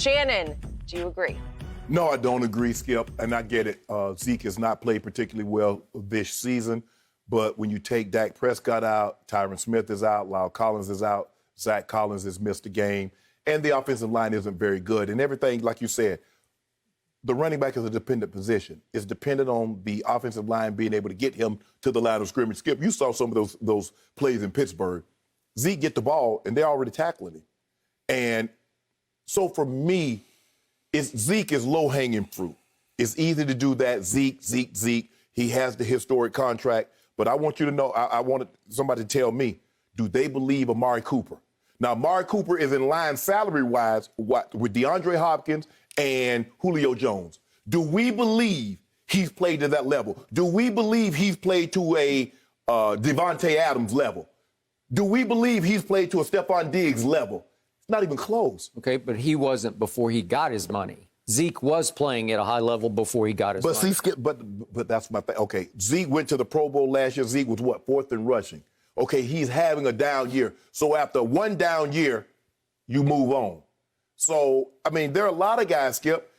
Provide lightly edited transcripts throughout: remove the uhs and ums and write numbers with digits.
Shannon, do you agree? No, I don't agree, Skip, and I get it. Zeke has not played particularly well this season, but when you take Dak Prescott out, Tyron Smith is out, Lyle Collins is out, Zach Collins has missed a game, and the offensive line isn't very good. And everything, like you said, the running back is a dependent position. It's dependent on the offensive line being able to get him to the line of scrimmage. Skip, you saw some of those plays in Pittsburgh. Zeke get the ball, and they're already tackling him. And so for me, Zeke is low-hanging fruit. It's easy to do that. Zeke. He has the historic contract. But I want you to know, I wanted somebody to tell me, do they believe Amari Cooper? Now, Amari Cooper is in line salary-wise with DeAndre Hopkins and Julio Jones. Do we believe he's played to that level? Do we believe he's played to a Devontae Adams level? Do we believe he's played to a Stephon Diggs level? It's not even close. Okay, but he wasn't before he got his money. Zeke was playing at a high level before he got his money. But that's my thing. Okay, Zeke went to the Pro Bowl last year. Zeke was what, 4th in rushing? Okay, he's having a down year. So after one down year, you move on. So, I mean, there are a lot of guys, Skip.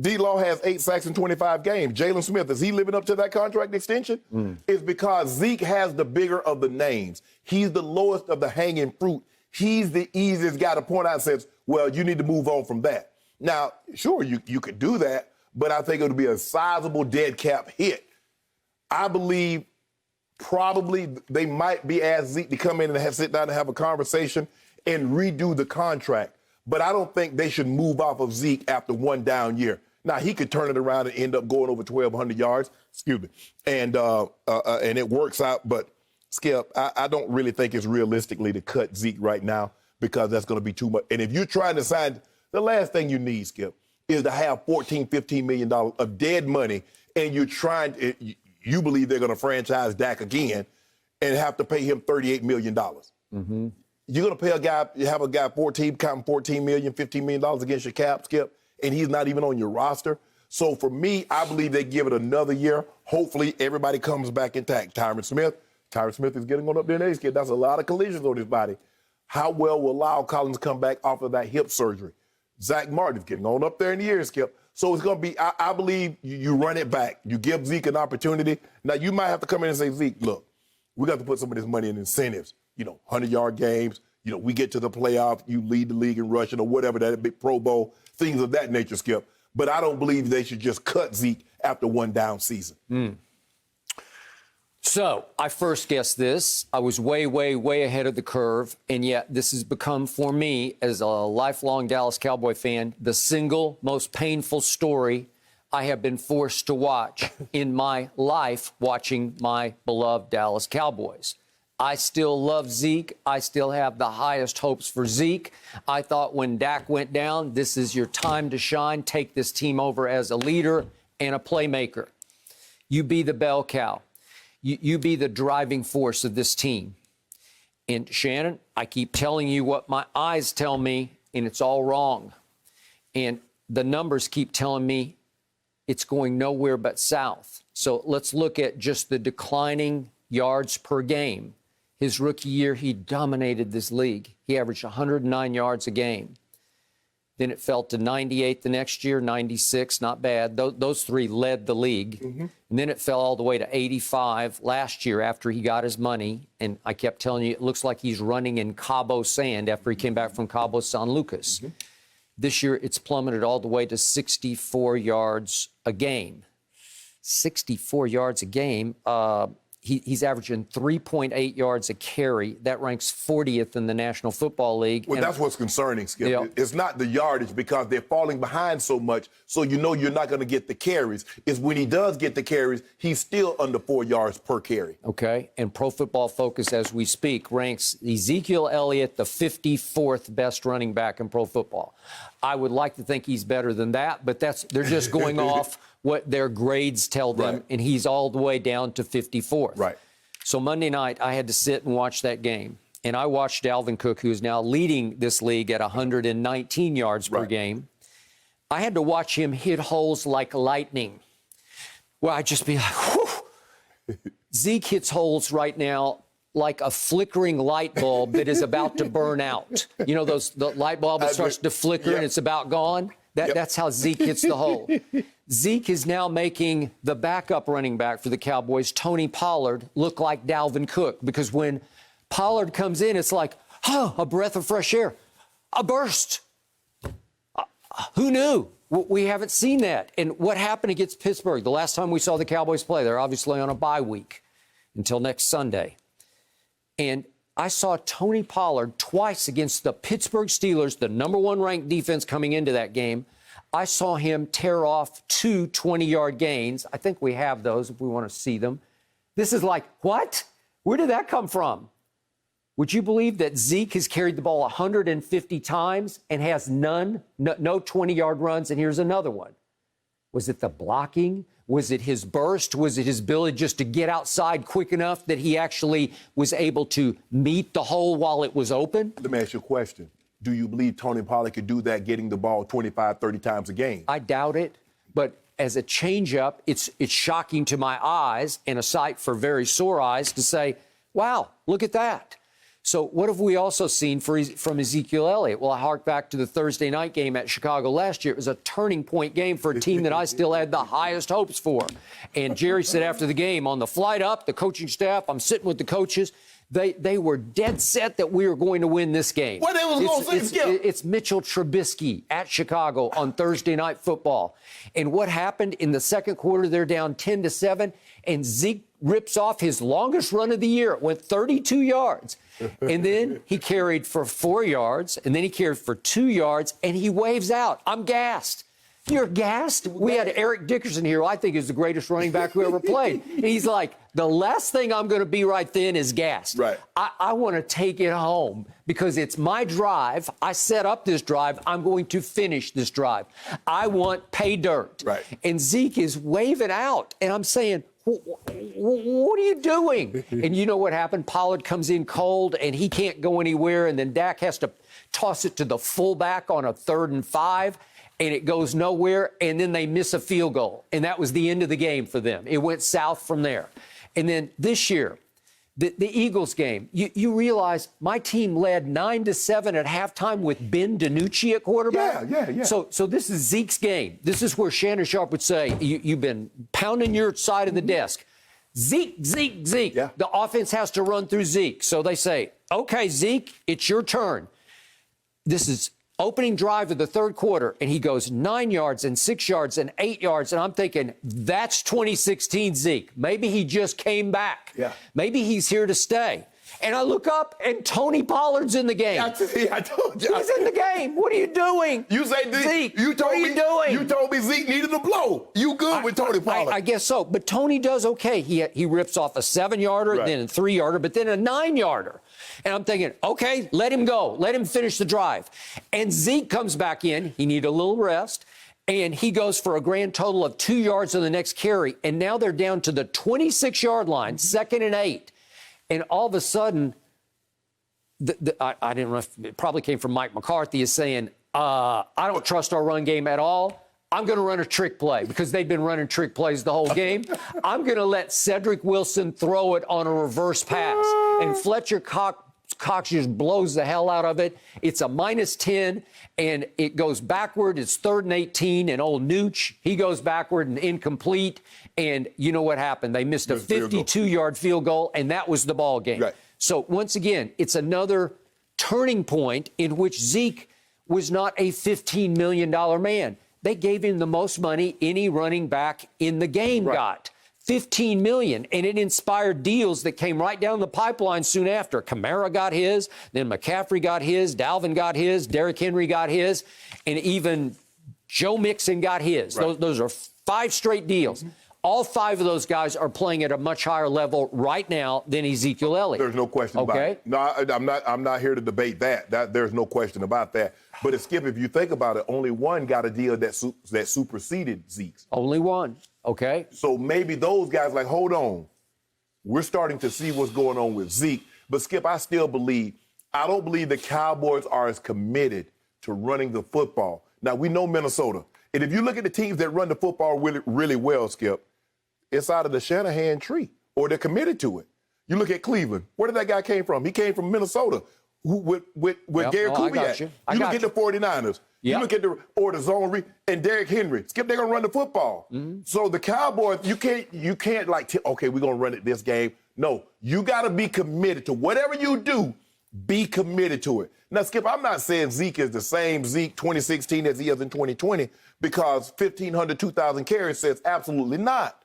D-Law has 8 sacks in 25 games. Jalen Smith, is he living up to that contract extension? It's because Zeke has the bigger of the names. He's the lowest of the hanging fruit. He's the easiest guy to point out and says, well, you need to move on from that. Now, sure, you could do that, but I think it would be a sizable dead cap hit. I believe probably they might be asked Zeke to come in and sit down and have a conversation and redo the contract. But I don't think they should move off of Zeke after one down year. Now, he could turn it around and end up going over 1,200 yards, and it works out. But, Skip, I don't really think it's realistically to cut Zeke right now because that's going to be too much. And if you're trying to sign, the last thing you need, Skip, is to have $14, $15 million of dead money, and you're trying – you believe they're going to franchise Dak again and have to pay him $38 million. Mm-hmm. You're going to pay have a guy counting $14 million, $15 million against your cap, Skip, and he's not even on your roster. So for me, I believe they give it another year. Hopefully everybody comes back intact. Tyron Smith is getting on up there in age, Skip. That's a lot of collisions on his body. How well will Lyle Collins come back off of that hip surgery? Zach Martin's getting on up there in the years, Skip. So it's going to be, I believe you run it back. You give Zeke an opportunity. Now, you might have to come in and say, Zeke, look, we got to put some of this money in incentives. 100-yard games. We get to the playoff, you lead the league in rushing or whatever, that big Pro Bowl, things of that nature, Skip. But I don't believe they should just cut Zeke after one down season. So I first guessed this. I was way, way, way ahead of the curve. And yet this has become, for me, as a lifelong Dallas Cowboy fan, the single most painful story I have been forced to watch in my life, watching my beloved Dallas Cowboys. I still love Zeke. I still have the highest hopes for Zeke. I thought when Dak went down, this is your time to shine. Take this team over as a leader and a playmaker. You be the bell cow. You be the driving force of this team. And Shannon, I keep telling you what my eyes tell me, and it's all wrong. And the numbers keep telling me it's going nowhere but south. So let's look at just the declining yards per game. His rookie year, he dominated this league. He averaged 109 yards a game. Then it fell to 98 the next year, 96, not bad. Those three led the league. Mm-hmm. And then it fell all the way to 85 last year after he got his money. And I kept telling you, it looks like he's running in Cabo sand after he came back from Cabo San Lucas. Mm-hmm. This year, it's plummeted all the way to 64 yards a game. 64 yards a game. He's averaging 3.8 yards a carry. That ranks 40th in the National Football League. Well, that's what's concerning, Skip. Yeah. It's not the yardage because they're falling behind so much, so you're not going to get the carries. It's when he does get the carries, he's still under 4 yards per carry. Okay, and Pro Football Focus, as we speak, ranks Ezekiel Elliott the 54th best running back in pro football. I would like to think he's better than that, but they're just going off what their grades tell them, right. And he's all the way down to 54th. Right. So Monday night, I had to sit and watch that game. And I watched Dalvin Cook, who is now leading this league at 119 yards per game. I had to watch him hit holes like lightning. Well, I'd just be like, whew. Zeke hits holes right now like a flickering light bulb that is about to burn out. You know, the light bulb that starts to flicker and it's about gone? That's how Zeke hits the hole. Zeke is now making the backup running back for the Cowboys, Tony Pollard, look like Dalvin Cook, because when Pollard comes in, it's like, oh, a breath of fresh air, a burst. Who knew? We haven't seen that. And what happened against Pittsburgh? The last time we saw the Cowboys play, they're obviously on a bye week until next Sunday. And I saw Tony Pollard twice against the Pittsburgh Steelers, the #1 ranked defense coming into that game. I saw him tear off 2 20-yard gains. I think we have those if we want to see them. This is like, what? Where did that come from? Would you believe that Zeke has carried the ball 150 times and has no 20-yard runs? And here's another one. Was it the blocking? Was it his burst? Was it his ability just to get outside quick enough that he actually was able to meet the hole while it was open? Let me ask you a question. Do you believe Tony Pollard could do that, getting the ball 25, 30 times a game? I doubt it. But as a changeup, it's shocking to my eyes and a sight for very sore eyes to say, wow, look at that. So what have we also seen from Ezekiel Elliott? Well, I hark back to the Thursday night game at Chicago last year. It was a turning point game for a team that I still had the highest hopes for. And Jerry said after the game, on the flight up, the coaching staff, I'm sitting with the coaches, they were dead set that we were going to win this game. What they was going to say, Skip? It's Mitchell Trubisky at Chicago on Thursday Night Football. And what happened in the second quarter, they're down 10-7, and Zeke rips off his longest run of the year. It went 32 yards. And then he carried for 4 yards, and then he carried for 2 yards, and he waves out. I'm gassed. You're gassed? We had Eric Dickerson here, who I think is the greatest running back who ever played. And he's like, the last thing I'm going to be right then is gassed. Right. I want to take it home because it's my drive. I set up this drive. I'm going to finish this drive. I want pay dirt. Right. And Zeke is waving out, and I'm saying, what are you doing? And you know what happened? Pollard comes in cold, and he can't go anywhere, and then Dak has to toss it to the fullback on a 3rd and 5, and it goes nowhere, and then they miss a field goal. And that was the end of the game for them. It went south from there. And then this year, the Eagles game, you realize my team led 9-7 at halftime with Ben DiNucci at quarterback. Yeah. So this is Zeke's game. This is where Shannon Sharpe would say, you've been pounding your side of the desk. Zeke. Yeah. The offense has to run through Zeke. So they say, okay, Zeke, it's your turn. This is opening drive of the third quarter, and he goes 9 yards and 6 yards and 8 yards. And I'm thinking, that's 2016 Zeke. Maybe he just came back. Yeah. Maybe he's here to stay. And I look up, and Tony Pollard's in the game. I told you. He's in the game. What are you doing? You say Zeke, you told what are me, you doing? You told me Zeke needed a blow. You good with Tony Pollard? I guess so. But Tony does okay. He rips off a 7-yarder, Right. then a 3-yarder, but then a 9-yarder. And I'm thinking, okay, let him go. Let him finish the drive. And Zeke comes back in. He needed a little rest. And he goes for a grand total of 2 yards on the next carry. And now they're down to the 26-yard line, 2nd and 8. And all of a sudden, I didn't know if it probably came from Mike McCarthy, is saying, I don't trust our run game at all. I'm going to run a trick play because they've been running trick plays the whole game. I'm going to let Cedric Wilson throw it on a reverse pass. And Fletcher Cox just blows the hell out of it. It's a -10, and it goes backward. It's 3rd and 18, and old Nooch, he goes backward and incomplete. And you know what happened? They missed a 52-yard field goal, and that was the ball game. Right. So once again, it's another turning point in which Zeke was not a $15 million man. They gave him the most money any running back in the game got. $15 million, and it inspired deals that came right down the pipeline soon after. Kamara got his, then McCaffrey got his, Dalvin got his, Derrick Henry got his, and even Joe Mixon got his. Right. Those are 5 straight deals. All 5 of those guys are playing at a much higher level right now than Ezekiel Elliott. There's no question about it. No, I'm not here to debate that. There's no question about that. But Skip, if you think about it, only one got a deal that superseded Zeke's. Only one. Okay. So maybe those guys like, hold on. We're starting to see what's going on with Zeke. But Skip, I don't believe the Cowboys are as committed to running the football. Now, we know Minnesota. And if you look at the teams that run the football really, really well, Skip, it's out of the Shanahan tree, or they're committed to it. You look at Cleveland. Where did that guy came from? He came from Minnesota with Gary Kubiak. You look at the 49ers. You look at the zone read and Derrick Henry. Skip, they're gonna run the football. So the Cowboys, you can't like, okay, we're gonna run it this game. No, you gotta be committed to whatever you do. Be committed to it. Now, Skip, I'm not saying Zeke is the same Zeke 2016 as he is in 2020 because 1,500, 2,000 carries says absolutely not.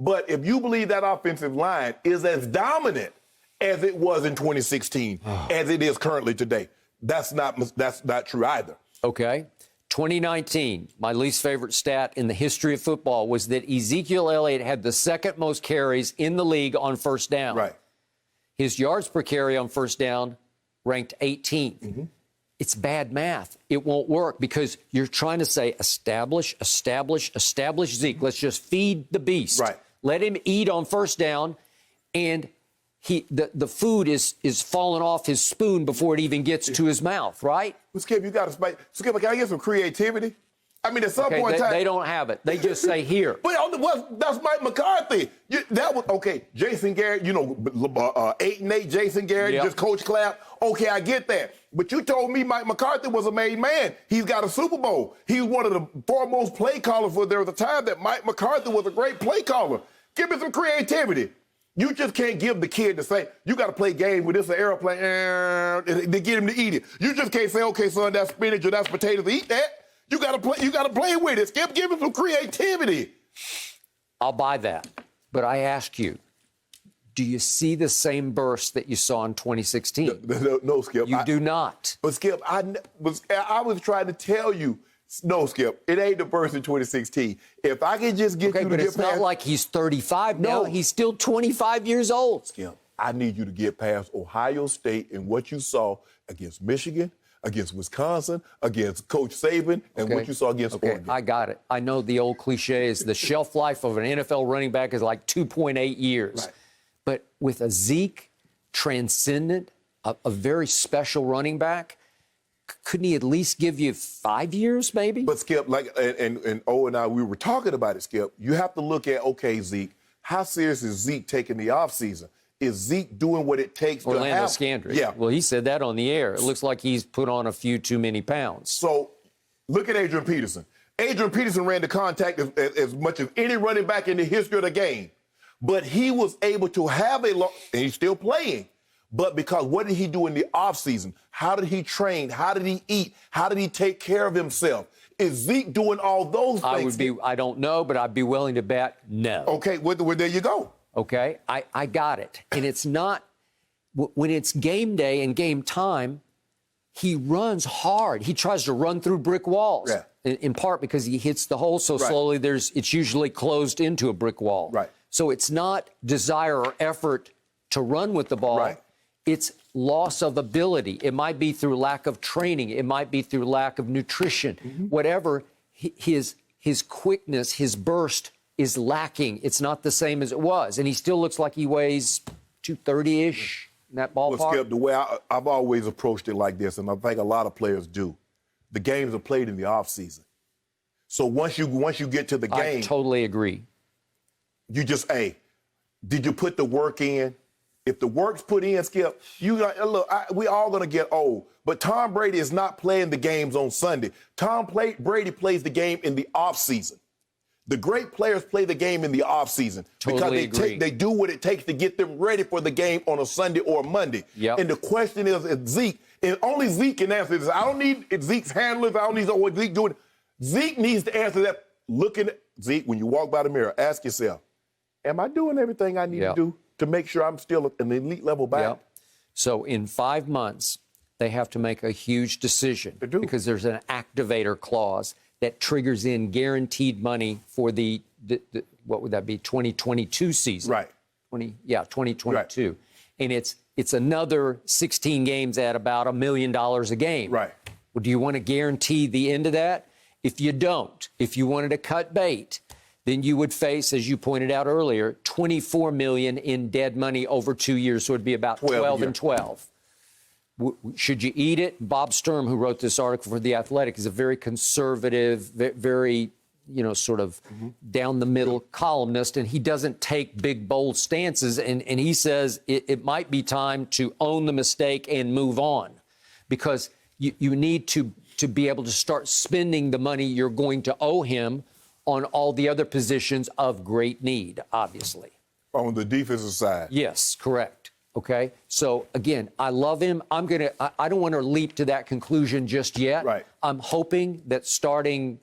But if you believe that offensive line is as dominant as it was in 2016, as it is currently today, that's not true either. Okay. 2019, my least favorite stat in the history of football was that Ezekiel Elliott had the second most carries in the league on first down. Right. His yards per carry on first down ranked 18th. It's bad math. It won't work because you're trying to say establish Zeke. Let's just feed the beast. Right. Let him eat on first down, and the food is falling off his spoon before it even gets to his mouth, right? Well, Skip, you got to spike. Skip, can I get some creativity? I mean, at some point in time. They don't have it. They just say here. But that's Mike McCarthy. That was, okay, Jason Garrett, 8-8 Jason Garrett, just Coach Clapp. Okay, I get that. But you told me Mike McCarthy was a made man. He's got a Super Bowl. He was one of the foremost play callers for there was a time that Mike McCarthy was a great play caller. Give me some creativity. You just can't give the kid to say, you got to play game with this airplane to get him to eat it. You just can't say, okay, son, that's spinach or that's potatoes, eat that. You got to play with it. Skip, give him some creativity. I'll buy that. But I ask you, do you see the same burst that you saw in 2016? No, Skip. You do not. But, Skip, I was trying to tell you, no, Skip, it ain't the burst in 2016. If I can just get you to but get it's past... not like he's 35 now. No. He's still 25 years old. Skip, I need you to get past Ohio State and what you saw against Michigan, against Wisconsin, against Coach Saban, and what you saw against Oregon. I got it. I know the old cliche is the shelf life of an NFL running back is like 2.8 years. Right. But with a Zeke, transcendent, a very special running back, couldn't he at least give you 5 years, maybe? But, Skip, like, and O and I, we were talking about it, Skip. You have to look at, okay, Zeke, how serious is Zeke taking the offseason? Is Zeke doing what it takes to have... Orlando Scandrick. Yeah. Well, he said that on the air. It looks like he's put on a few too many pounds. So, look at Adrian Peterson. Adrian Peterson ran the contact as much as any running back in the history of the game. But he was able to have and he's still playing. But because what did he do in the offseason? How did he train? How did he eat? How did he take care of himself? Is Zeke doing all those things? I don't know, but I'd be willing to bet no. Okay, well, there you go. Okay, I got it. And it's not, when it's game day and game time, he runs hard. He tries to run through brick walls, in part because he hits the hole so slowly, it's usually closed into a brick wall. Right. So it's not desire or effort to run with the ball. Right. It's loss of ability. It might be through lack of training. It might be through lack of nutrition. Whatever, his quickness, his burst is lacking. It's not the same as it was. And he still looks like he weighs 230-ish in that ballpark. Well, Skip, the way I've always approached it like this, and I think a lot of players do, the games are played in the offseason. So once you get to the game... I totally agree. You just, did you put the work in? If the work's put in, Skip, we all going to get old. But Tom Brady is not playing the games on Sunday. Brady plays the game in the offseason. The great players play the game in the offseason because they do what it takes to get them ready for the game on a Sunday or a Monday. Yep. And the question is, Zeke, and only Zeke can answer this. I don't need Zeke's handlers. I don't need what Zeke doing. Zeke needs to answer that. Looking at Zeke, when you walk by the mirror, ask yourself, am I doing everything I need to do to make sure I'm still an elite level back? Yep. So in 5 months, they have to make a huge decision because there's an activator clause that triggers in guaranteed money for the what would that be, 2022 season? Right. 2022. Right. And it's another 16 games at about $1 million a game. Right. Well, do you want to guarantee the end of that? If you don't, if you wanted to cut bait, then you would face, as you pointed out earlier, $24 million in dead money over 2 years. So it'd be about 12 and 12. Should you eat it? Bob Sturm, who wrote this article for The Athletic, is a very conservative, very, sort of down the middle columnist, and he doesn't take big, bold stances. And he says it might be time to own the mistake and move on, because you need to be able to start spending the money you're going to owe him on all the other positions of great need, obviously. On the defensive side. Yes, correct. Okay. So again, I love him. I don't want to leap to that conclusion just yet. Right. I'm hoping that starting,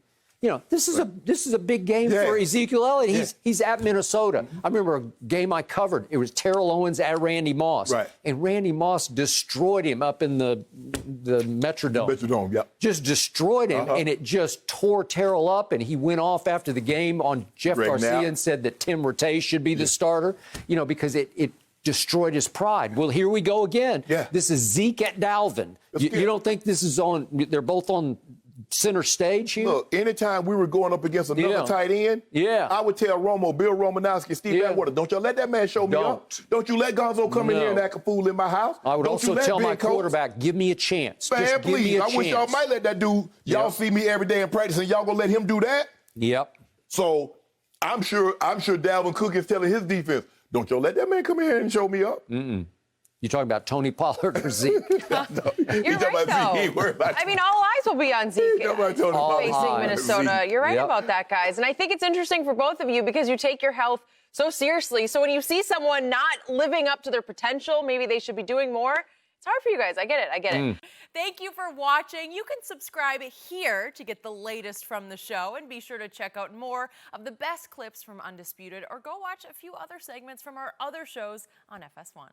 this is a big game for Ezekiel Elliott. He's at Minnesota. I remember a game I covered. It was Terrell Owens at Randy Moss. Right. And Randy Moss destroyed him up in the Metrodome. Metrodome, yeah. Just destroyed him, and it just tore Terrell up, and he went off after the game on Jeff Garcia and said that Tim Rattay should be the starter, because it destroyed his pride. Well, here we go again. Yeah. This is Zeke at Dalvin. You don't think this is they're both on center stage here? Look, anytime we were going up against another tight end, I would tell Bill Romanowski, Steve Atwater, don't y'all let that man show me up. Don't you let Gonzo come in here and act a fool in my house. I would also tell my quarterback, give me a chance. Man, just please, give me a I wish y'all might let that dude. Y'all see me every day in practice, and y'all gonna let him do that? Yep. So I'm sure Dalvin Cook is telling his defense, don't y'all let that man come in here and show me up. You talking about Tony Pollard or Zeke? You're right, though. I mean, all eyes will be on Zeke facing Minnesota. You're right about that, guys. And I think it's interesting for both of you because you take your health so seriously. So when you see someone not living up to their potential, maybe they should be doing more. It's hard for you guys. I get it. Thank you for watching. You can subscribe here to get the latest from the show, and be sure to check out more of the best clips from Undisputed, or go watch a few other segments from our other shows on FS1.